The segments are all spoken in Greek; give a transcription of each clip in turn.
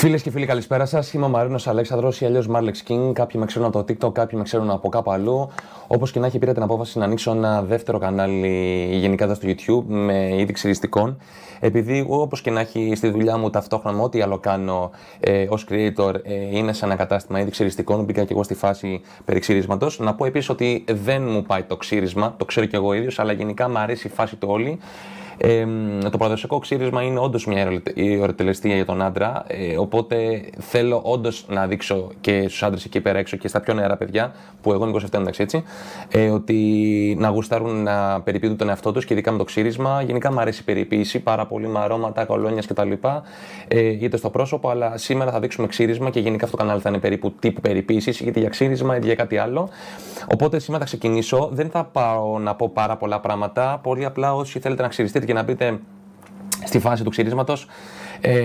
Φίλες και φίλοι, καλησπέρα σας. Είμαι ο Μαρίνος Αλέξανδρος ή αλλιώς Marlex King. Κάποιοι με ξέρουν από το TikTok, κάποιοι με ξέρουν από κάπου αλλού. Όπως και να έχει, πήρα την απόφαση να ανοίξω ένα δεύτερο κανάλι γενικά εδώ στο YouTube με είδη ξυριστικών. Επειδή όπως και να έχει στη δουλειά μου ταυτόχρονα με ό,τι άλλο κάνω ως creator είναι σε ένα κατάστημα είδη ξυριστικών, μπήκα και εγώ στη φάση περί ξύρισματος. Να πω επίσης ότι δεν μου πάει το ξύρισμα, το ξέρω και εγώ ίδιος, αλλά γενικά μου αρέσει η φάση του όλη. Το παραδοσιακό ξύρισμα είναι όντως μια ερωτελεστία για τον άντρα, οπότε θέλω όντως να δείξω και στους άντρες εκεί πέρα έξω και στα πιο νεαρά παιδιά, που εγώ είμαι 27 εντάξει έτσι, ότι να γουστάρουν να περιποιούνται τον εαυτό τους και ειδικά με το ξύρισμα. Γενικά μου αρέσει η περιποίηση πάρα πολύ με αρώματα, κολόνιας κτλ. Είτε στο πρόσωπο, αλλά σήμερα θα δείξουμε ξύρισμα και γενικά αυτό το κανάλι θα είναι περίπου τύπου περιποίησης, είτε για ξύρισμα είτε για κάτι άλλο. Οπότε σήμερα θα ξεκινήσω. Δεν θα πάω να πω πάρα πολλά πράγματα. Πολύ απλά όσοι θέλετε να ξυριστείτε και να μπείτε στη φάση του ξυρίσματος,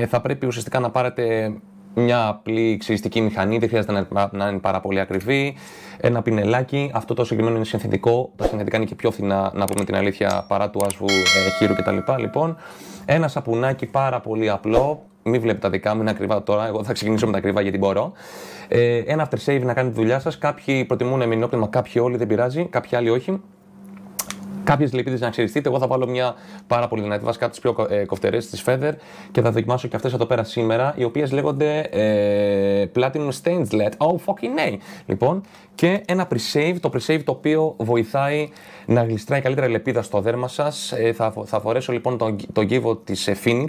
θα πρέπει ουσιαστικά να πάρετε μια απλή ξυριστική μηχανή, δεν χρειάζεται να είναι πάρα πολύ ακριβή. Ένα πινελάκι, αυτό το συγκεκριμένο είναι συνθετικό. Τα συνθετικά είναι και πιο φθηνά, να πούμε την αλήθεια, παρά του άσβου, χείρου κτλ. Λοιπόν, ένα σαπουνάκι πάρα πολύ απλό. Μην βλέπετε τα δικά μου, είναι ακριβά τώρα. Εγώ θα ξεκινήσω με τα ακριβά γιατί μπορώ. Ένα aftershave να κάνει τη δουλειά σας. Κάποιοι προτιμούν μηνόπνευμα, κάποιοι όλοι δεν πειράζει, κάποιοι άλλοι όχι. Κάποιες λιπίδες να ξυριστείτε. Εγώ θα βάλω μια πάρα πολύ δυνατή, βασικά τις πιο κοφτερές, τις Feather, και θα δοκιμάσω και αυτές εδώ πέρα σήμερα, οι οποίες λέγονται Platinum Stainless. Oh fucking no! Λοιπόν, και ένα pre-shave, το pre-shave το οποίο βοηθάει να γλιστράει καλύτερα η λεπίδα στο δέρμα σας. Θα φορέσω λοιπόν τον κύβο της Phoenix.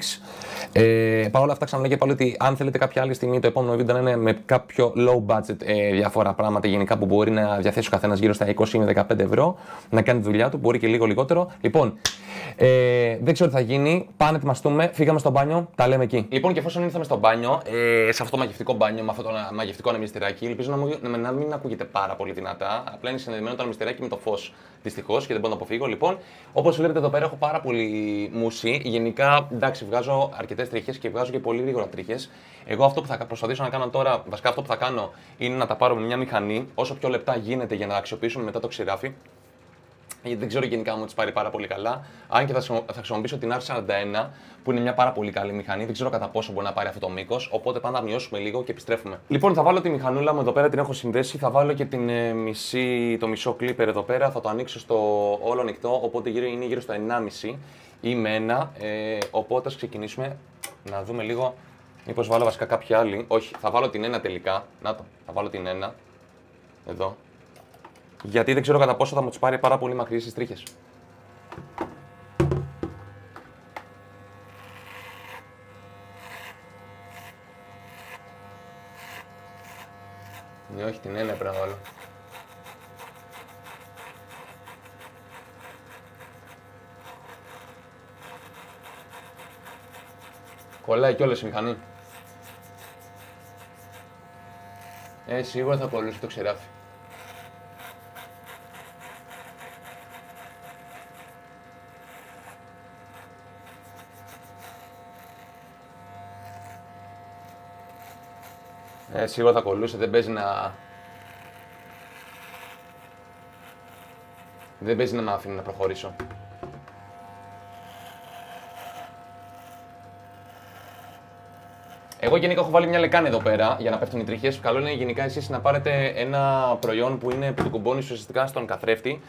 Παρ' όλα αυτά, ξαναλέω και πάλι ότι αν θέλετε κάποια άλλη στιγμή το επόμενο βίντεο να είναι με κάποιο low budget διάφορα πράγματα γενικά που μπορεί να διαθέσει ο καθένας γύρω στα 20 με 15 ευρώ, να κάνει τη δουλειά του, μπορεί και λίγο λιγότερο. Λοιπόν, δεν ξέρω τι θα γίνει. Πάνε, ετοιμαστούμε, φύγαμε στο μπάνιο, τα λέμε εκεί. Λοιπόν, και εφόσον ήρθαμε στο μπάνιο, σε αυτό το μαγευτικό μπάνιο, με αυτό το μαγευτικό ανεμιστηράκι, ελπίζω να μην ακούγεται πάρα πολύ δυνατά. Απλά είναι συνδεδεμένο το ανεμιστηράκι με το φως. Δυστυχώς και δεν μπορώ να το αποφύγω. Λοιπόν, όπως βλέπετε εδώ πέρα έχω πάρα πολύ μουσι. Γενικά, εντάξει, βγάζω αρκετές τρίχες και βγάζω και πολύ γρήγορα τρίχες. Εγώ αυτό που θα προσπαθήσω να κάνω τώρα, βασικά αυτό που θα κάνω, είναι να τα πάρω με μια μηχανή όσο πιο λεπτά γίνεται για να αξιοποιήσουμε μετά το ξηράφι. Γιατί δεν ξέρω γενικά μου τις πάρει πάρα πολύ καλά. Αν και θα χρησιμοποιήσω την R41, που είναι μια πάρα πολύ καλή μηχανή. Δεν ξέρω κατά πόσο μπορεί να πάρει αυτό το μήκος. Οπότε πάμε να μειώσουμε λίγο και επιστρέφουμε. Λοιπόν, θα βάλω τη μηχανούλα μου εδώ πέρα, την έχω συνδέσει. Θα βάλω και το μισό κλίπερ εδώ πέρα. Θα το ανοίξω στο όλο ανοιχτό. Οπότε είναι γύρω στο 1,5 ή με 1. Οπότε ας ξεκινήσουμε να δούμε λίγο. Μήπως βάλω βασικά κάποια άλλη. Όχι, θα βάλω την 1 τελικά. Να το, θα βάλω την 1. Εδώ. Γιατί δεν ξέρω κατά πόσο θα μου τις πάρει πάρα πολύ μακρύς τις τρίχες. Ναι, όχι, την 1 πρέπει να βάλω. Κολλάει κιόλας η μηχανή. Σίγουρα θα κολλήσει το ξηράφι. Σίγουρα θα κολλούσε, δεν παίζει να με αφήνει να προχωρήσω. Εγώ γενικά έχω βάλει μια λεκάνη εδώ πέρα για να πέφτουν οι τρίχες. Καλό είναι γενικά εσείς να πάρετε ένα προϊόν που είναι που το κουμπώνεις ουσιαστικά στον καθρέφτη.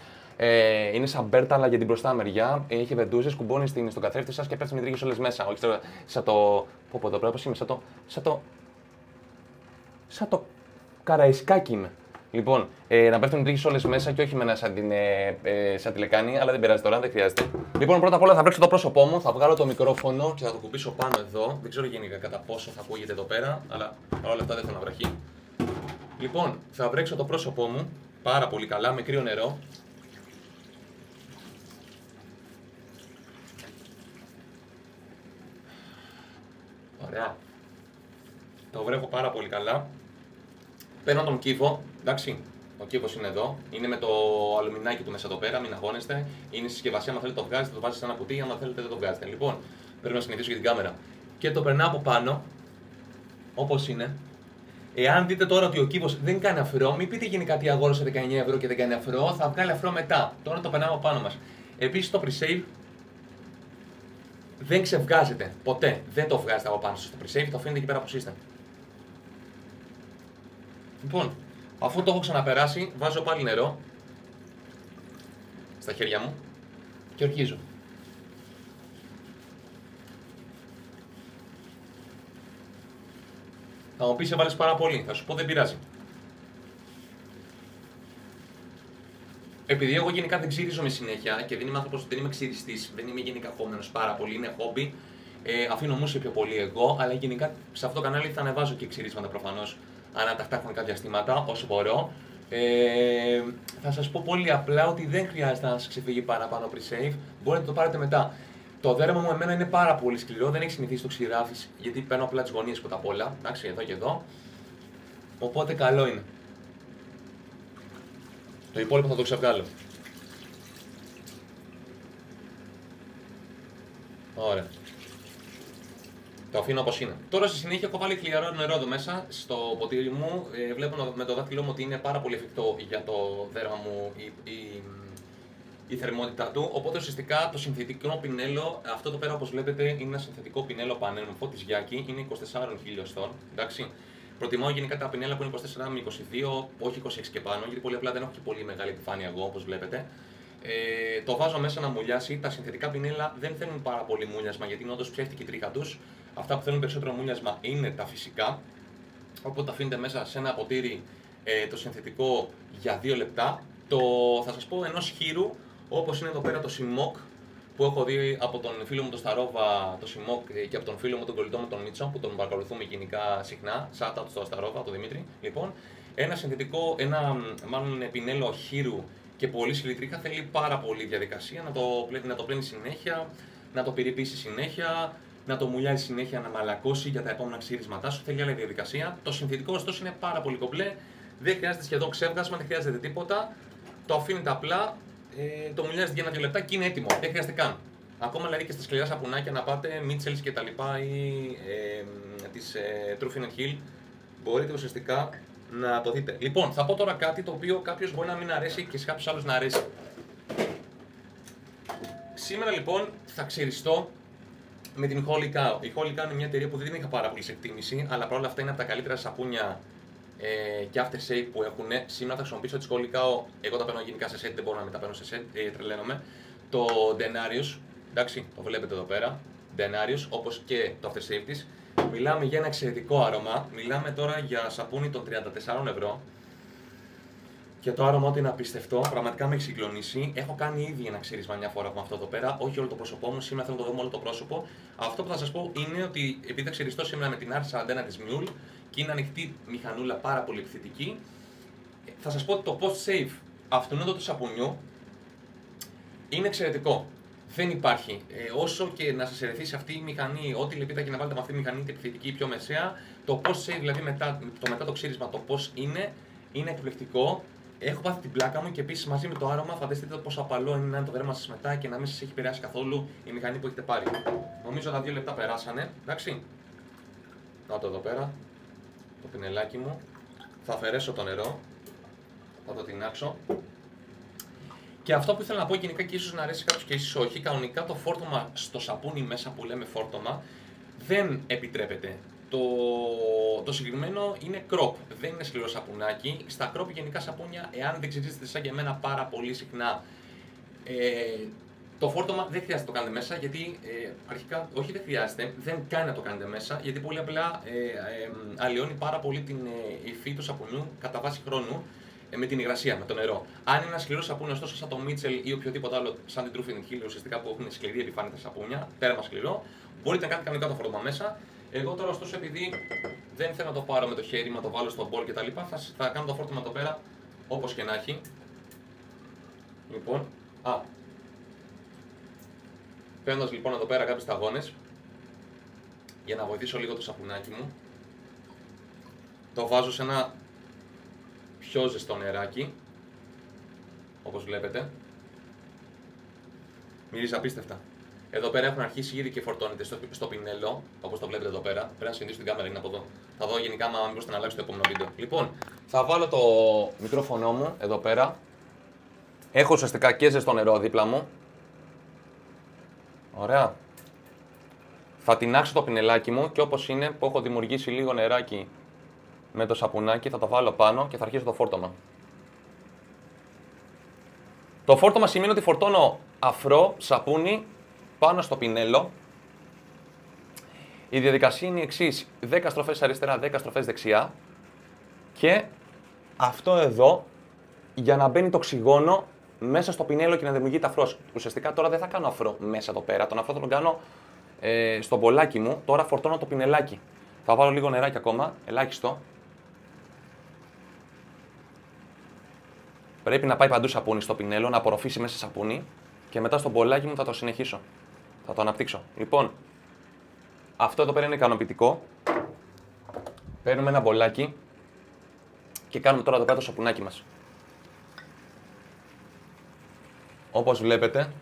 Είναι σαν μπέρτα, αλλά για την μπροστά μεριά. Έχει βεντούζες, κουμπώνεις στον καθρέφτη σας και πέφτουν οι τρίχες όλες μέσα. Όχι σαν το. Πω εδώ πέρα, πώς είμαι, σαν το καραϊσκάκι είμαι. Λοιπόν, να πέφτουν οι τρίχες όλες μέσα και όχι με ένα σαν τη λεκάνη, αλλά δεν πειράζει τώρα, δεν χρειάζεται. Λοιπόν, πρώτα απ' όλα θα βρέξω το πρόσωπό μου, θα βγάλω το μικρόφωνο και θα το κουμπίσω πάνω εδώ. Δεν ξέρω γενικά κατά πόσο θα ακούγεται εδώ πέρα, αλλά παρόλα αυτά δεν θέλω να βραχεί. Λοιπόν, θα βρέξω το πρόσωπό μου πάρα πολύ καλά με κρύο νερό. Ωραία. Το βρέχω πάρα πολύ καλά. Παίρνω τον κύβο, εντάξει, ο κύβος είναι εδώ, είναι με το αλουμινάκι του μέσα εδώ πέρα, μην αγχώνεστε. Είναι συσκευασία, αν θέλετε το βγάζετε, το βάζετε σε ένα κουτί, αν θέλετε δεν το βγάζετε. Λοιπόν, πρέπει να συνηθίσω για την κάμερα. Και το περνάω από πάνω, όπως είναι. Εάν δείτε τώρα ότι ο κύβος δεν κάνει αφρό, μην πείτε γενικά τι αγόρασα 19 ευρώ και δεν κάνει αφρό, θα βγάλει αφρό μετά. Τώρα το περνάω από πάνω μας. Επίσης το pre-save δεν ξεβγάζετε. Ποτέ. Δεν το βγάζετε από πάνω στο pre-save, το αφήνετε εκεί πέρα που είστε. Λοιπόν, αφού το έχω ξαναπεράσει, βάζω πάλι νερό στα χέρια μου και ορκίζω. Θα μου πεις έβαλες πάρα πολύ, θα σου πω δεν πειράζει. Επειδή εγώ γενικά δεν ξύριζομαι συνέχεια και δεν είμαι άνθρωπος, δεν είμαι ξυριστής, δεν είμαι γενικά χώμενος πάρα πολύ, είναι χόμπι. Αφήνω μουσική πιο πολύ εγώ, αλλά γενικά σε αυτό το κανάλι θα ανεβάζω και ξυρίσματα προφανώς, ανατακτά χρονικά διαστήματα, όσο μπορώ. Θα σας πω πολύ απλά ότι δεν χρειάζεται να σας ξεφύγει παραπάνω pre-save, μπορείτε να το πάρετε μετά. Το δέρμα μου εμένα είναι πάρα πολύ σκληρό, δεν έχει συνηθίσει το ξηράφι, γιατί παίρνω απλά τις γωνίες πρώτα απ' όλα, εντάξει, εδώ και εδώ. Οπότε καλό είναι. Το υπόλοιπο θα το ξεβγάλω. Ωραία. Το αφήνω όπως είναι. Τώρα στη συνέχεια έχω βάλει χλιαρό νερό εδώ μέσα στο ποτήρι μου. Βλέπω με το δάχτυλό μου ότι είναι πάρα πολύ εφικτό για το δέρμα μου η θερμότητά του. Οπότε ουσιαστικά το συνθετικό πινέλο, αυτό εδώ πέρα όπως βλέπετε είναι ένα συνθετικό πινέλο πανέμορφο της Γιάκη, είναι 24 χιλιοστών. Εντάξει. Προτιμώ γενικά τα πινέλα που είναι 24 με 22, όχι 26 και πάνω, γιατί πολύ απλά δεν έχω και πολύ μεγάλη επιφάνεια εγώ όπως βλέπετε. Το βάζω μέσα να μουλιάσει. Τα συνθετικά πινέλα δεν θέλουν πάρα πολύ μούλιασμα γιατί είναι όντως ψεύτικη η τρίχα τους. Αυτά που θέλουν περισσότερο μούλιασμα είναι τα φυσικά. Οπότε τα αφήνετε μέσα σε ένα ποτήρι το συνθετικό για 2 λεπτά. Θα σας πω ενός χείρου, όπως είναι εδώ πέρα το Simok που έχω δει από τον φίλο μου τον Σταρόβα, το Simok, και από τον φίλο μου τον κολλητό μου τον Μίτσο που τον παρακολουθούμε γενικά συχνά. Shout out στο Σταρόβα, τον Δημήτρη. Λοιπόν, ένα συνθετικό, μάλλον πινέλο χείρου και πολύ σκληρή τρίχα θέλει πάρα πολύ διαδικασία να το πλένει συνέχεια, να το περιποιήσει συνέχεια, να το μουλιάζει συνέχεια, να μαλακώσει για τα επόμενα ξύρισματά σου. Θέλει άλλη διαδικασία. Το συνθετικό ωστόσο είναι πάρα πολύ κομπλέ. Δεν χρειάζεται σχεδόν ξέβγασμα, δεν χρειάζεται τίποτα. Το αφήνετε απλά, το μουλιάζετε για 1-2 λεπτά και είναι έτοιμο. Δεν χρειάζεται καν. Ακόμα δηλαδή και στα σκληρά σαπουνάκια να πάτε, Mitchells και τα λοιπά ή της Truffin Hill, μπορείτε ουσιαστικά να το δείτε. Λοιπόν, θα πω τώρα κάτι το οποίο κάποιος μπορεί να μην αρέσει και σε κάποιους άλλους να αρέσει. Σήμερα λοιπόν θα ξυριστώ με την Holy Cow. Η Holy Cow είναι μια εταιρεία που δεν την είχα πάρα πολύ σε εκτίμηση, αλλά παρόλα αυτά είναι από τα καλύτερα σαπούνια και aftershave που έχουν. Σήμερα θα χρησιμοποιήσω τη Holy Cow. Εγώ τα παίρνω γενικά σε set, δεν μπορώ να μεταπαίρνω σε set, τρελαίνομαι. Το Denarius, εντάξει, το βλέπετε εδώ πέρα. Denarius, όπως και το aftershave της. Μιλάμε για ένα εξαιρετικό άρωμα. Μιλάμε τώρα για σαπούνι των 34 ευρώ. Και το άρωμα του είναι απίστευτο. Πραγματικά με έχει συγκλονίσει. Έχω κάνει ήδη ένα ξύρισμα μια φορά από αυτό εδώ πέρα. Όχι όλο το πρόσωπό μου. Σήμερα θέλω να το δούμε όλο το πρόσωπο. Αυτό που θα σας πω είναι ότι επειδή θα ξυριστώ σήμερα με την R41 της Mule και είναι ανοιχτή μηχανούλα πάρα πολύ επιθετική, θα σας πω ότι το post save αυτού εδώ του σαπουνιού είναι εξαιρετικό. Δεν υπάρχει. Όσο και να σας ερεθίσει αυτή η μηχανή, ό,τι λεπίτα και να βάλετε με αυτή τη μηχανή, την επιθετική ή πιο μεσαία, το post save, δηλαδή μετά το ξύρισμα, το πώς είναι εκπληκτικό. Έχω πάθει την πλάκα μου και επίσης μαζί με το άρωμα, φανταστείτε πόσο απαλό είναι να είναι το δέρμα σας μετά και να μην σας έχει επηρεάσει καθόλου η μηχανή που έχετε πάρει. Νομίζω τα 2 λεπτά περάσανε, εντάξει. Να το εδώ πέρα, το πινελάκι μου. Θα αφαιρέσω το νερό, θα το τεινάξω. Και αυτό που ήθελα να πω γενικά και ίσως να αρέσει κάποιος και ίσως όχι, κανονικά το φόρτωμα στο σαπούνι μέσα που λέμε φόρτωμα δεν επιτρέπεται. Το συγκεκριμένο είναι crop, δεν είναι σκληρό σαπουνάκι. Στα crop γενικά σαπούνια, εάν δεν ξυρίζετε σαν και εμένα πάρα πολύ συχνά, το φόρτωμα δεν χρειάζεται να το κάνετε μέσα, γιατί αρχικά, όχι δεν χρειάζεται, δεν κάνει να το κάνετε μέσα, γιατί πολύ απλά αλλοιώνει πάρα πολύ την υφή του σαπουνιού κατά βάση χρόνου με την υγρασία, με το νερό. Αν είναι ένα σκληρό σαπούνι, ωστόσο σαν το Mitchell ή οποιοδήποτε άλλο, σαν την Truffin Hill, ουσιαστικά που έχουν σκληρή επιφάνεια τα σαπούνια, τέρμα σκληρό, μπορείτε να κάνετε κανονικά το φόρτωμα μέσα. Εγώ τώρα, ωστόσο, επειδή δεν θέλω να το πάρω με το χέρι, να το βάλω στο μπολ κτλ., θα κάνω το φόρτωμα εδώ πέρα όπως και να έχει. Λοιπόν, παίρνοντας λοιπόν εδώ πέρα κάποιες σταγόνες για να βοηθήσω λίγο το σαπουνάκι μου, το βάζω σε ένα πιο ζεστό νεράκι, όπως βλέπετε. Μυρίζει απίστευτα. Εδώ πέρα έχουν αρχίσει ήδη και φορτώνεται στο πινέλο, όπως το βλέπετε εδώ πέρα. Πρέπει να συνδύσω την κάμερα, είναι από εδώ. Θα δω γενικά αν μήπως θα αλλάξει το επόμενο βίντεο. Λοιπόν, θα βάλω το μικρόφωνο μου εδώ πέρα. Έχω ουσιαστικά και ζεστό νερό δίπλα μου. Ωραία. Θα τινάξω το πινελάκι μου και όπως είναι που έχω δημιουργήσει λίγο νεράκι με το σαπουνάκι, θα το βάλω πάνω και θα αρχίσω το φόρτωμα. Το φόρτωμα σημαίνει ότι φορτώνω αφρό, σαπούνι πάνω στο πινέλο. Η διαδικασία είναι η εξής: 10 στροφές αριστερά, 10 στροφές δεξιά. Και αυτό εδώ για να μπαίνει το οξυγόνο μέσα στο πινέλο και να δημιουργείται αφρός. Ουσιαστικά τώρα δεν θα κάνω αφρό μέσα εδώ πέρα. Τον αφρό θα τον κάνω στο μπολάκι μου. Τώρα φορτώνω το πινελάκι. Θα βάλω λίγο νεράκι ακόμα, ελάχιστο. Πρέπει να πάει παντού σαπούνι στο πινέλο, να απορροφήσει μέσα σαπούνι και μετά στο μπολάκι μου θα το συνεχίσω. Θα το αναπτύξω. Λοιπόν, αυτό εδώ πέρα είναι ικανοποιητικό. Παίρνουμε ένα μπολάκι και κάνουμε τώρα εδώ πέρα το σαπουνάκι μας. Όπως βλέπετε,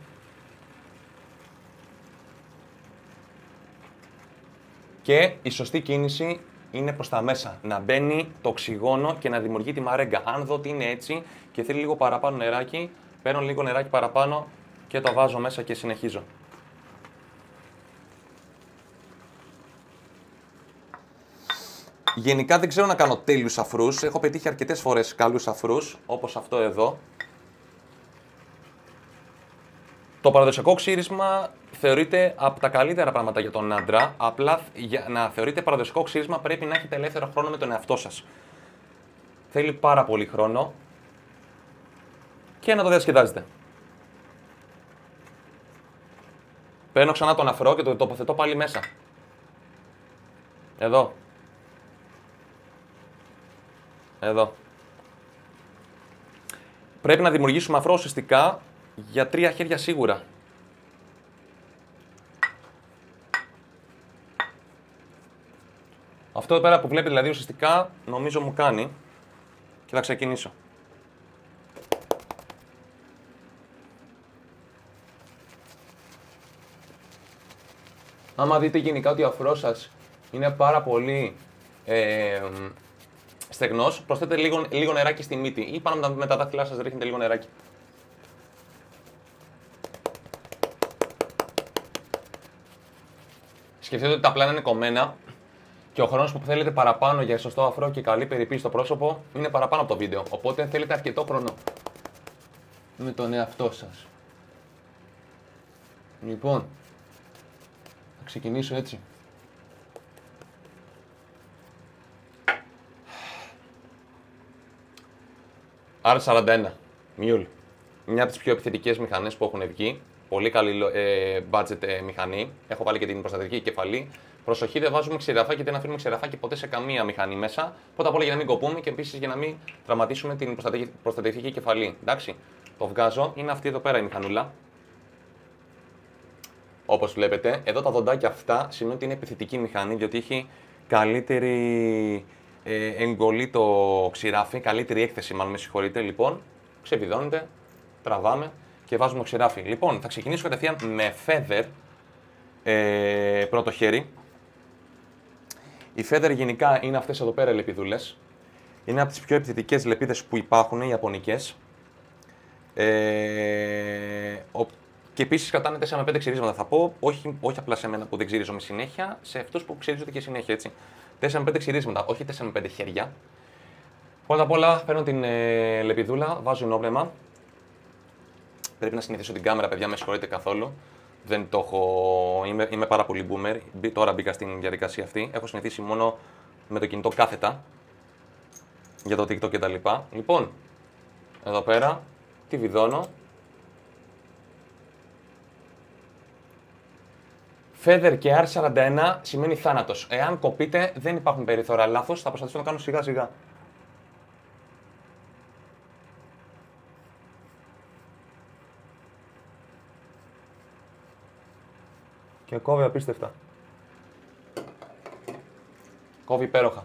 και η σωστή κίνηση είναι προς τα μέσα. Να μπαίνει το οξυγόνο και να δημιουργεί τη μαρέγκα. Αν δω ότι είναι έτσι και θέλει λίγο παραπάνω νεράκι, παίρνω λίγο νεράκι παραπάνω και το βάζω μέσα και συνεχίζω. Γενικά δεν ξέρω να κάνω τέλειους αφρούς. Έχω πετύχει αρκετές φορές καλούς αφρούς, όπως αυτό εδώ. Το παραδοσιακό ξύρισμα θεωρείται από τα καλύτερα πράγματα για τον άντρα. Απλά για να θεωρείτε παραδοσιακό ξύρισμα πρέπει να έχετε ελεύθερο χρόνο με τον εαυτό σας. Θέλει πάρα πολύ χρόνο και να το διασκεδάζετε. Παίρνω ξανά τον αφρό και το τοποθετώ πάλι μέσα. Εδώ. Εδώ. Πρέπει να δημιουργήσουμε αφρό ουσιαστικά για 3 χέρια σίγουρα. Αυτό εδώ πέρα που βλέπετε δηλαδή ουσιαστικά νομίζω μου κάνει και θα ξεκινήσω. Άμα δείτε γενικά ότι ο αφρός σας είναι πάρα πολύ στεγνός, προσθέτετε λίγο νεράκι στη μύτη ή πάνω με τα δάχτυλά σας ρίχνετε λίγο νεράκι. Σκεφτείτε ότι τα πλάνα είναι κομμένα και ο χρόνος που θέλετε παραπάνω για σωστό αφρό και καλή περιποίηση στο πρόσωπο είναι παραπάνω από το βίντεο. Οπότε θέλετε αρκετό χρόνο με τον εαυτό σας. Λοιπόν, θα ξεκινήσω έτσι. R41, Mule. Μια από τις πιο επιθετικές μηχανές που έχουν βγει. Πολύ καλή budget μηχανή. Έχω βάλει και την προστατευτική κεφαλή. Προσοχή, δεν βάζουμε ξηραφάκι, δεν αφήνουμε ξηραφάκι ποτέ σε καμία μηχανή μέσα. Πρώτα απ' όλα για να μην κοπούμε και επίσης για να μην τραυματίσουμε την προστατευτική κεφαλή. Εντάξει, το βγάζω. Είναι αυτή εδώ πέρα η μηχανούλα. Όπως βλέπετε, εδώ τα δοντάκια αυτά σημαίνει ότι είναι επιθετική μηχανή, διότι έχει καλύτερη εγκολή το ξηράφι, καλύτερη έκθεση, μάλλον με συγχωρείτε. Λοιπόν, ξεβιδώνεται, τραβάμε και βάζουμε ξηράφι. Λοιπόν, θα ξεκινήσω κατευθείαν με feather πρώτο χέρι. Οι feather γενικά είναι αυτές εδώ πέρα λεπιδούλες. Είναι από τις πιο επιθετικές λεπίδες που υπάρχουν, οι ιαπωνικές. Και επίσης κρατάνε 4 με 5 ξυρίσματα. Θα πω, όχι απλά σε μένα που δεν ξυρίζομαι συνέχεια, σε αυτούς που ξυρίζονται και συνέχεια, έτσι. 4 με 5 ξυρίσματα, όχι 4 με 5 χέρια. Πρώτα απ' όλα παίρνω την λεπιδούλα, βάζω ενόπνευμα. Πρέπει να συνηθίσω την κάμερα, παιδιά, με συγχωρείτε καθόλου. Δεν το έχω. Είμαι πάρα πολύ boomer. Τώρα μπήκα στην διαδικασία αυτή. Έχω συνηθίσει μόνο με το κινητό κάθετα για το TikTok κτλ. Λοιπόν, εδώ πέρα τη βιδώνω. Feather και R41 σημαίνει θάνατος. Εάν κοπείτε, δεν υπάρχουν περιθώρια λάθος. Θα προσπαθήσω να το κάνω σιγά σιγά. Και κόβει απίστευτα. Κόβει υπέροχα.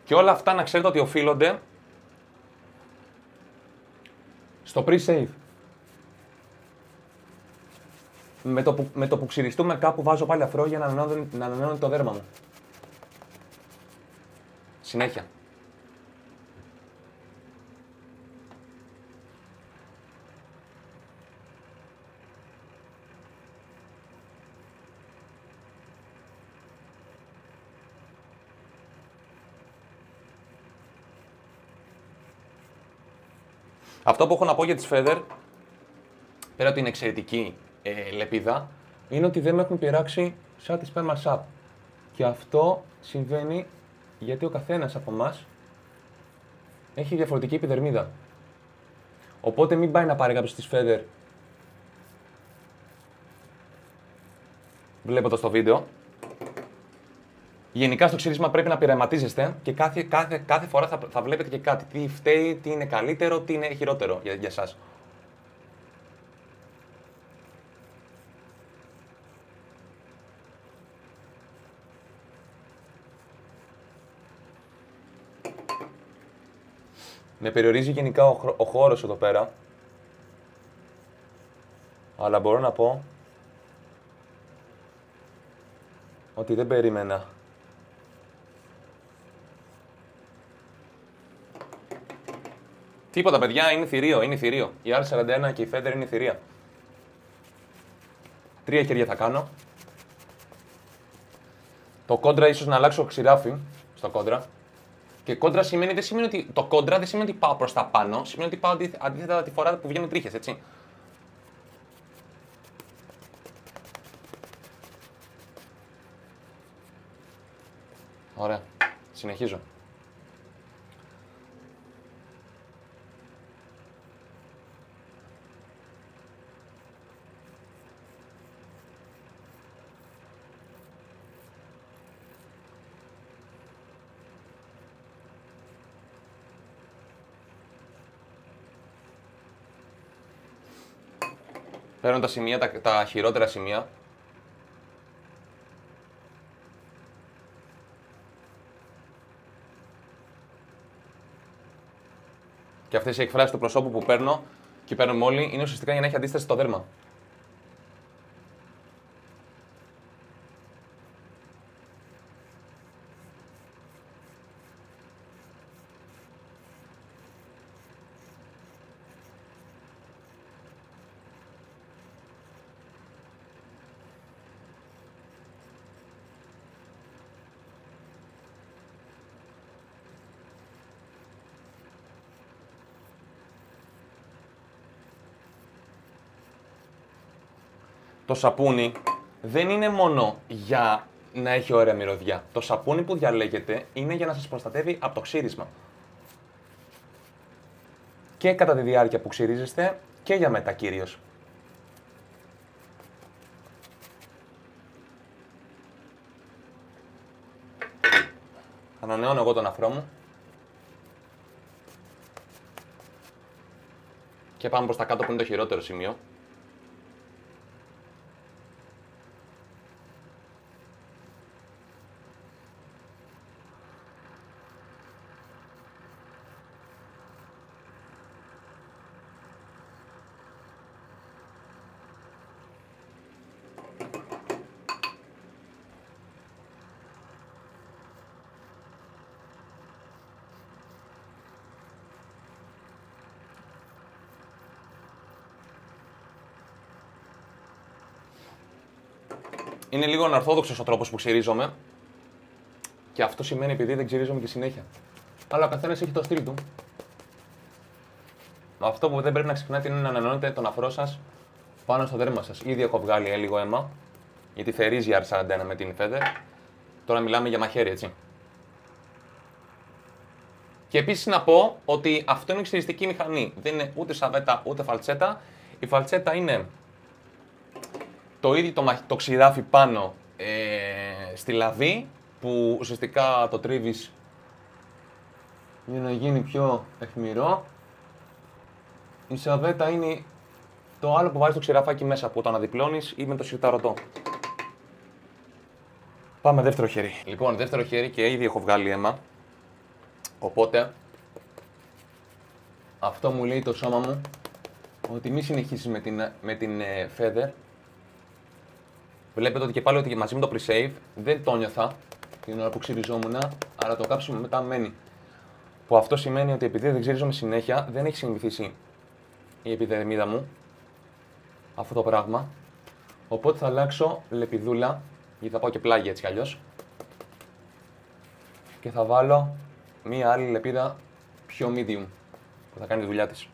Και όλα αυτά να ξέρετε ότι οφείλονται στο pre-save. Με το που ξυριστούμε κάπου βάζω πάλι αφρό για να ανανεώνει το δέρμα μου. Συνέχεια. Αυτό που έχω να πω για τις Feather, πέρα ότι είναι εξαιρετική λεπίδα, είναι ότι δεν με έχουν πειράξει σαν τις Perma Sap. Και αυτό συμβαίνει γιατί ο καθένας από εμάς έχει διαφορετική επιδερμίδα. Οπότε μην πάει να πάρει κάποιος τις Feather βλέποντας το βίντεο. Γενικά στο ξύρισμα πρέπει να πειραματίζεστε και κάθε φορά θα βλέπετε και κάτι. Τι φταίει, τι είναι καλύτερο, τι είναι χειρότερο για εσάς. Με περιορίζει γενικά ο χώρος εδώ πέρα. Αλλά μπορώ να πω ότι δεν περίμενα. Τίποτα, παιδιά, είναι θηρίο, είναι θηρίο. Η R41 και η Feather είναι θηρία. 3 χέρια θα κάνω. Το κόντρα ίσως να αλλάξω ξηράφι στο κόντρα. Και κόντρα δεν σημαίνει ότι το κόντρα δεν σημαίνει ότι πάω προς τα πάνω, σημαίνει ότι πάω αντίθετα τη φορά που βγαίνουν τρίχες, έτσι. Ωραία. Συνεχίζω. Παίρνω τα σημεία, τα χειρότερα σημεία. Και αυτές οι εκφράσεις του προσώπου που παίρνω και παίρνουμε όλοι είναι ουσιαστικά για να έχει αντίσταση στο δέρμα. Το σαπούνι δεν είναι μόνο για να έχει ωραία μυρωδιά. Το σαπούνι που διαλέγετε είναι για να σας προστατεύει από το ξύρισμα. Και κατά τη διάρκεια που ξυρίζεστε και για μετά κυρίως. Ανανεώνω εγώ τον αφρό μου. Και πάμε προς τα κάτω που είναι το χειρότερο σημείο. Είναι λίγο ανορθόδοξος ο τρόπος που ξυρίζομαι. Και αυτό σημαίνει επειδή δεν ξυρίζομαι και συνέχεια. Αλλά ο καθένας έχει το στυλ του. Αυτό που δεν πρέπει να ξεχνάτε είναι να ανανεώνετε τον αφρό σας πάνω στο δέρμα σας. Ήδη έχω βγάλει λίγο αίμα, γιατί θερίζει η R41 με την Feather. Τώρα μιλάμε για μαχαίρι, έτσι. Και επίσης να πω ότι αυτό είναι ξυριστική μηχανή. Δεν είναι ούτε σαβέτα ούτε φαλτσέτα. Η φαλτσέτα είναι το ίδιο το ξηράφι πάνω στη λαβή, που ουσιαστικά το τρίβεις για να γίνει πιο αιχμηρό. Η σαβέτα είναι το άλλο που βάζεις το ξηραφάκι μέσα, που το αναδιπλώνεις ή με το σιρταρωτό. Πάμε δεύτερο χέρι. Λοιπόν, δεύτερο χέρι και ήδη έχω βγάλει αίμα. Οπότε, αυτό μου λέει το σώμα μου ότι μη συνεχίσεις με την Feather. Βλέπετε ότι και πάλι ότι μαζί με το pre-save δεν το νιώθα την ώρα που ξυριζόμουν, Άρα το κάψιμο μετά μένει. Που αυτό σημαίνει ότι επειδή δεν ξυρίζομαι συνέχεια, δεν έχει συνηθίσει η επιδερμίδα μου αυτό το πράγμα. Οπότε θα αλλάξω λεπιδούλα, γιατί θα πάω και πλάγια έτσι κι αλλιώς. Και θα βάλω μία άλλη λεπίδα πιο medium, που θα κάνει τη δουλειά της.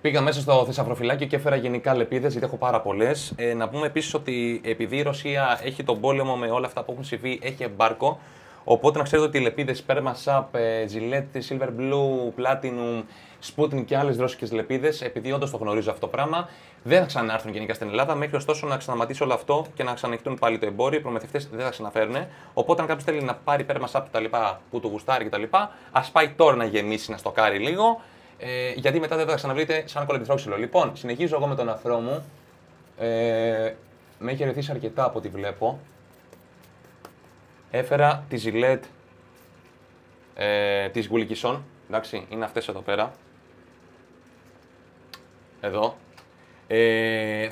Πήγα μέσα στο θησαυροφυλάκιο και έφερα γενικά λεπίδες, γιατί έχω πάρα πολλές. Να πούμε επίσης ότι επειδή η Ρωσία έχει τον πόλεμο με όλα αυτά που έχουν συμβεί, έχει εμπάρκο. Οπότε να ξέρετε ότι οι λεπίδες Perma Sap, Gillette, Silver Blue, Platinum, Sputnik και άλλες ρώσικες λεπίδες, επειδή όντως το γνωρίζω αυτό το πράγμα, δεν θα ξανάρθουν γενικά στην Ελλάδα. Μέχρι ωστόσο να ξαναματήσει όλο αυτό και να ξανοιχτούν πάλι το εμπόριο. Οι προμηθευτές δεν θα ξαναφέρουν. Οπότε, αν κάποιος θέλει να πάρει Perma Sap που του γουστάρει κτλ., ας πάει τώρα να γεμίσει, να στοκάρει λίγο. Γιατί μετά δεν θα ξαναβρείτε σαν κολεμπιθρόξυλο. Λοιπόν, συνεχίζω εγώ με τον αφρό μου. Με έχει ερεθίσει αρκετά από ό,τι βλέπω. Έφερα τη Gillette της Wilkinson. Εντάξει, είναι αυτές εδώ πέρα. Εδώ.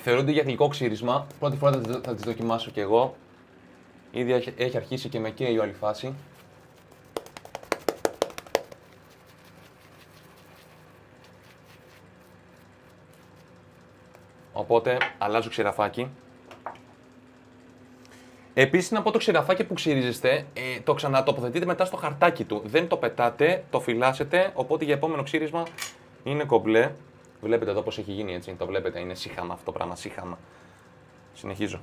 Θεωρούνται για γλυκό ξύρισμα. Πρώτη φορά θα τις δοκιμάσω κι εγώ. Ήδη έχει αρχίσει και με καίει η όλη φάση. Οπότε αλλάζω ξηραφάκι. Επίσης να πω το ξηραφάκι που ξυρίζεστε, το ξανατοποθετείτε μετά στο χαρτάκι του. Δεν το πετάτε, το φυλάσσετε, οπότε για επόμενο ξύρισμα είναι κομπλέ. Βλέπετε εδώ πώς έχει γίνει έτσι, το βλέπετε, είναι σύχαμα αυτό το πράγμα, σύχαμα. Συνεχίζω.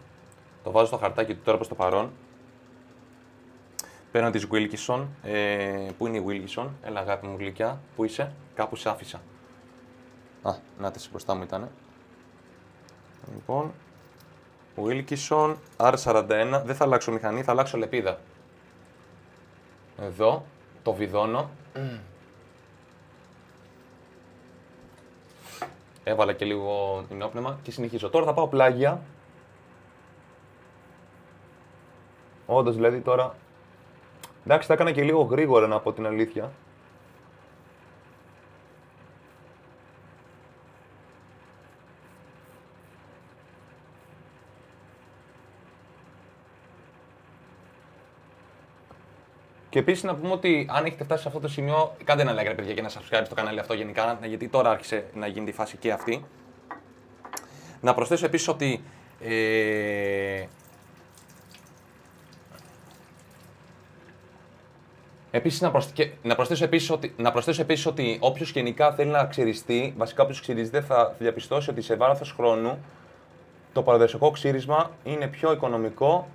Το βάζω στο χαρτάκι του τώρα προς το παρόν. Παίρνω της Wilkinson. Πού είναι η Wilkinson? Έλα αγάπη μου γλυκιά, πού είσαι? Κάπου σε άφησα. Α, να τες μπροστά μου ήτανε. Λοιπόν, Wilkinson R41, δεν θα αλλάξω μηχανή, θα αλλάξω λεπίδα. Εδώ, το βιδώνω. Έβαλα και λίγο ενόπνευμα και συνεχίζω. Τώρα θα πάω πλάγια. Όντως δηλαδή τώρα... Εντάξει, τα έκανα και λίγο γρήγορα να πω την αλήθεια. Και επίσης να πούμε ότι αν έχετε φτάσει σε αυτό το σημείο, κάντε ένα like ρε παιδιά και ένα subscribe στο κανάλι αυτό γενικά, γιατί τώρα άρχισε να γίνει τη φάση και αυτή. Να προσθέσω επίσης ότι να προσθέσω επίσης ότι όποιος γενικά θέλει να ξυριστεί, βασικά όποιος ξυριστεί θα διαπιστώσει ότι σε βάρος χρόνου το παραδοσιακό ξύρισμα είναι πιο οικονομικό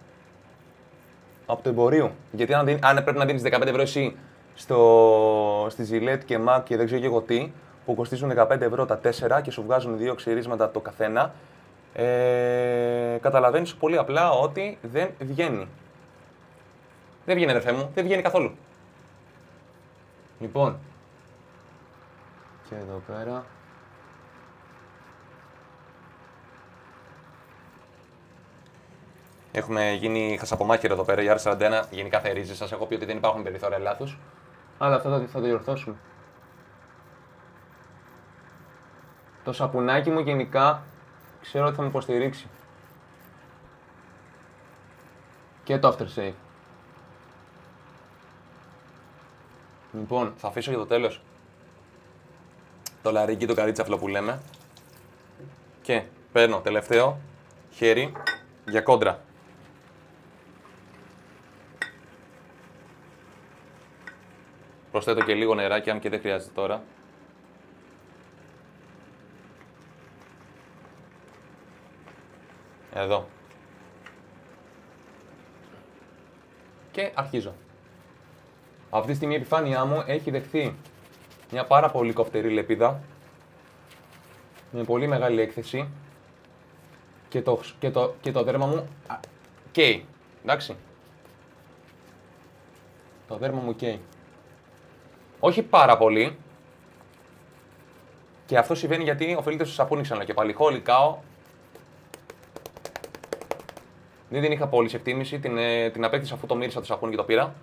από το εμπορίου. Γιατί αν πρέπει να δίνεις 15 ευρώ εσύ στη Gillette και Mac και δεν ξέρω και εγώ τι, που κοστίζουν 15 ευρώ τα 4 και σου βγάζουν 2 ξυρίσματα το καθένα, καταλαβαίνεις πολύ απλά ότι δεν βγαίνει. Δεν βγαίνει αδερφέ μου, δεν βγαίνει καθόλου. Λοιπόν, και εδώ πέρα. Έχουμε γίνει χασαπομάχηρο εδώ πέρα, η R41 γενικά θερίζει. Σας έχω πει ότι δεν υπάρχουν περιθώρια λάθους. Αλλά αυτά θα το διορθώσουμε. Το σαπουνάκι μου γενικά ξέρω ότι θα με υποστηρίξει. Και το aftershave. Λοιπόν, θα αφήσω για το τέλος το λαρίκι, το καρίτσαφλο που λέμε. Και παίρνω τελευταίο χέρι για κόντρα. Προσθέτω και λίγο νεράκι, αν και δεν χρειάζεται τώρα. Εδώ. Και αρχίζω. Αυτή τη στιγμή η επιφάνειά μου έχει δεχθεί μια πάρα πολύ κοφτερή λεπίδα με πολύ μεγάλη έκθεση και το δέρμα μου καίει. Εντάξει. Το δέρμα μου καίει. Όχι πάρα πολύ. Και αυτό συμβαίνει γιατί οφείλεται στο σαπούνι ξανά και πάλι. Χολικάω. Δεν την είχα πολύ σε εκτίμηση. Την απέκτησα αφού το μύρισα το σαπούνι και το πήρα.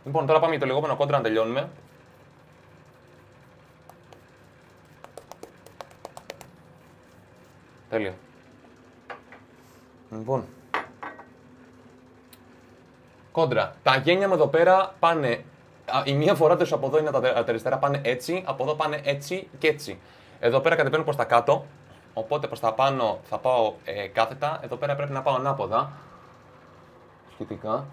Λοιπόν, τώρα πάμε για το λεγόμενο κόντρα να τελειώνουμε. Τέλεια. Λοιπόν. Κόντρα. Τα γένια μου εδώ πέρα πάνε. Η μία φορά τους από εδώ είναι τα αριστερά πάνε έτσι, από εδώ πάνε έτσι και έτσι. Εδώ πέρα κατεβαίνουν προς τα κάτω. Οπότε προς τα πάνω θα πάω κάθετα. Εδώ πέρα πρέπει να πάω ανάποδα. Σχετικά.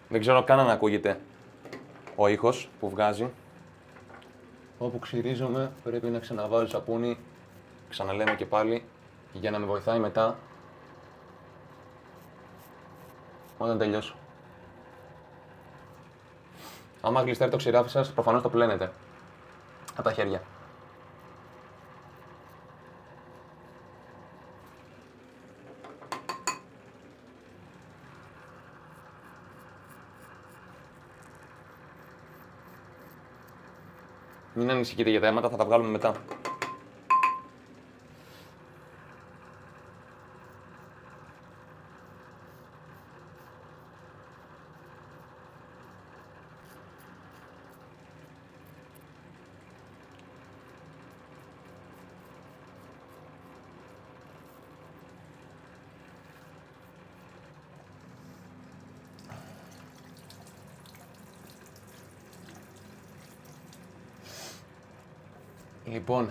Δεν ξέρω καν αν ακούγεται ο ήχος που βγάζει. Όπου ξυρίζομαι πρέπει να ξαναβάζω σαπούνι. Ξαναλέμε και πάλι για να με βοηθάει μετά όταν τελειώσω. Άμα γλιστράει το ξηράφι σας, προφανώς το πλένετε από τα χέρια. Μην ανησυχείτε για τα αίματα, θα τα βγάλουμε μετά. Λοιπόν,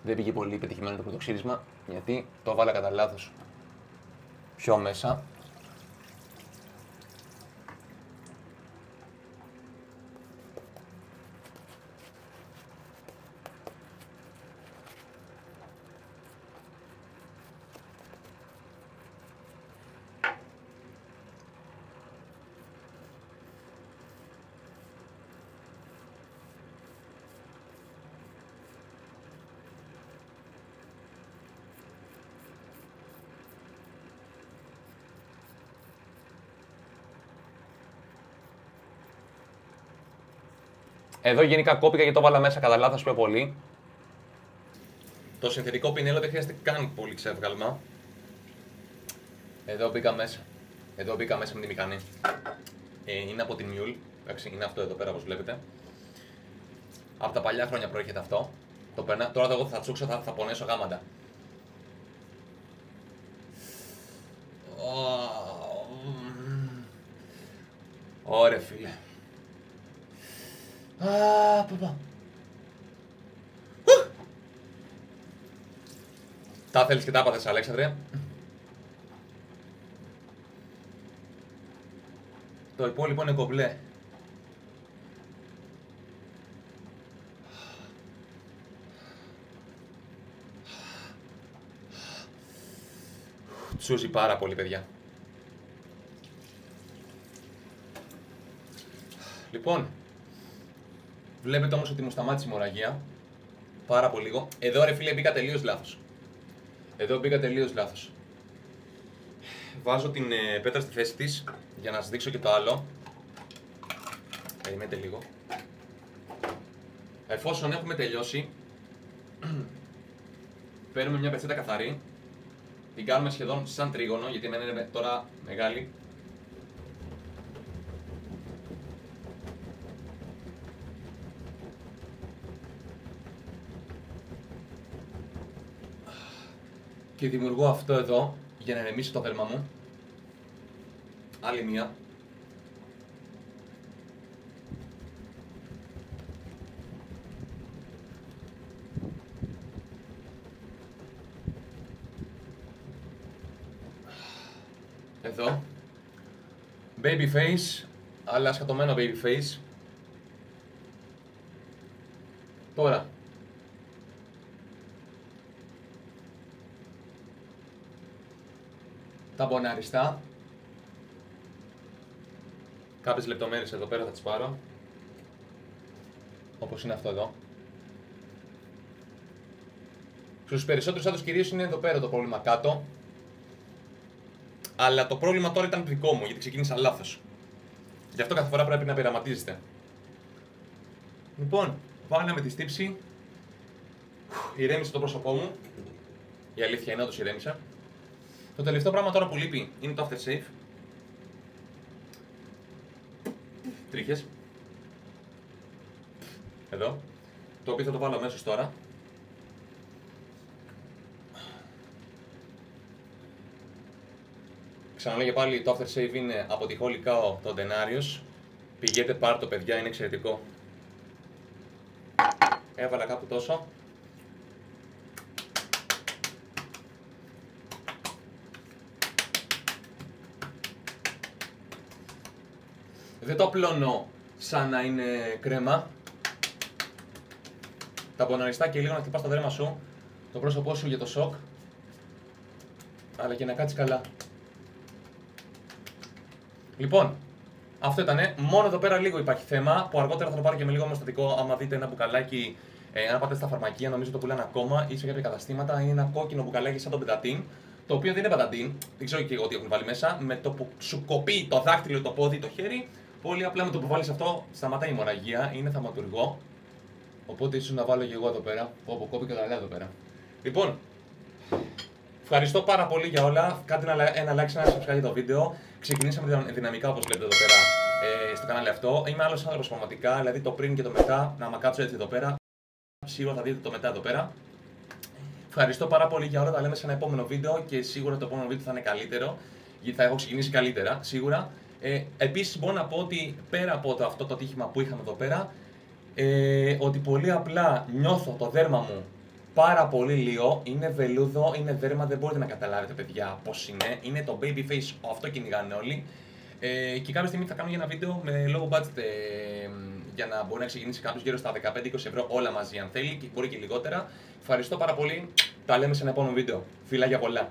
δεν πήγε πολύ πετυχημένο το πρώτο ξύρισμα, γιατί το έβαλα κατά λάθος πιο μέσα. Εδώ γενικά κόπηκα γιατί το βάλα μέσα κατά λάθος πιο πολύ. Το συνθετικό πινέλο δεν χρειάζεται καν πολύ ξεύγαλμα. Εδώ μπήκα μέσα. Εδώ μπήκα μέσα με τη μηχανή. Είναι από την Mule. Εντάξει, είναι αυτό εδώ πέρα όπως βλέπετε. Από τα παλιά χρόνια προέρχεται αυτό. Το περνά. Τώρα εγώ θα τσούξω, θα πονέσω γάματα. Ωραία φίλε. Τα θέλεις και τα άπαθες, Αλέξανδρε. Το υπόλοιπο είναι κομπλέ. Τσούζει πάρα πολύ, παιδιά. Λοιπόν, βλέπετε όμως ότι μου σταμάτησε η μοραγία. Πάρα πολύ λίγο. Εδώ ρε φίλε μπήκα τελείως λάθος. Εδώ μπήκα τελείως λάθος. Βάζω την πέτρα στη θέση της για να σας δείξω και το άλλο. Περιμένετε λίγο. Εφόσον έχουμε τελειώσει, παίρνουμε μια πετσέτα καθαρή. Την κάνουμε σχεδόν σαν τρίγωνο, γιατί εμένα είναι τώρα μεγάλη. Και δημιουργώ αυτό εδώ για να ηρεμήσει το δέρμα μου. Άλλη μία. Εδώ. Baby face, αλλά σκατωμένο baby face. Τώρα. Τα μποναριστά. Κάποιες λεπτομέρειες εδώ πέρα θα τις πάρω. Όπως είναι αυτό εδώ. Στους περισσότερους άντρες κυρίως είναι εδώ πέρα το πρόβλημα κάτω. Αλλά το πρόβλημα τώρα ήταν δικό μου, γιατί ξεκίνησα λάθος. Γι' αυτό κάθε φορά πρέπει να πειραματίζεστε. Λοιπόν, βάλαμε τη στύψη. Ηρέμησε το πρόσωπό μου. Η αλήθεια είναι, όντως ηρέμησα. Το τελευταίο πράγμα τώρα που λείπει είναι το aftershave. Τρίχες. Εδώ. Το οποίο θα το βάλω αμέσως τώρα. Ξαναλέω πάλι, το aftershave είναι από τη Holy Cow το Denarius. Πηγαίνετε πάρ' το παιδιά, είναι εξαιρετικό. Έβαλα κάπου τόσο. Δεν το απλώνω σαν να είναι κρέμα. Τα ποναριστά και λίγο να χτυπάς το δέρμα σου, το πρόσωπό σου για το σοκ, αλλά και να κάτσεις καλά. Λοιπόν, αυτό ήτανε. Μόνο εδώ πέρα λίγο υπάρχει θέμα, που αργότερα θα το πάρω και με λίγο μεστατικό. Άμα δείτε ένα μπουκαλάκι, αν πάτε στα φαρμακεία, νομίζω το πουλάνε ακόμα ή σε κάποια καταστήματα, είναι ένα κόκκινο μπουκαλάκι σαν το πεντατίν. Το οποίο δεν είναι πεντατίν, δεν ξέρω και εγώ τι έχουν βάλει μέσα. Με το που σου κοπεί το δάχτυλο, το πόδι, το χέρι, πολύ απλά με το που βάλεις αυτό σταματάει η αιμορραγία, είναι θαυματουργό. Οπότε ίσως να βάλω και εγώ εδώ πέρα, που από κόπη και τα εδώ πέρα. Λοιπόν, ευχαριστώ πάρα πολύ για όλα. Κάντε ένα like, ένα subscribe για το βίντεο. Ξεκινήσαμε δυναμικά όπως βλέπετε εδώ πέρα στο κανάλι αυτό. Είμαι άλλος άνθρωπος πραγματικά, δηλαδή το πριν και το μετά, να κάτσω έτσι εδώ πέρα. Σίγουρα θα δείτε το μετά εδώ πέρα. Ευχαριστώ πάρα πολύ για όλα. Τα λέμε σε ένα επόμενο βίντεο και σίγουρα το επόμενο βίντεο θα είναι καλύτερο. Γιατί θα έχω ξεκινήσει καλύτερα, σίγουρα. Επίσης μπορώ να πω ότι πέρα από αυτό το ατύχημα που είχαμε εδώ πέρα, ότι πολύ απλά νιώθω το δέρμα μου πάρα πολύ λίγο, είναι βελούδο, είναι δέρμα, δεν μπορείτε να καταλάβετε παιδιά πώς είναι, είναι το baby face, αυτό κυνηγάνε όλοι. Και κάποια στιγμή θα κάνω για ένα βίντεο με low budget για να μπορεί να ξεκινήσει κάποιος γύρω στα 15-20 ευρώ όλα μαζί αν θέλει και μπορεί και λιγότερα. Ευχαριστώ πάρα πολύ, τα λέμε σε ένα επόμενο βίντεο. Φιλάκια πολλά.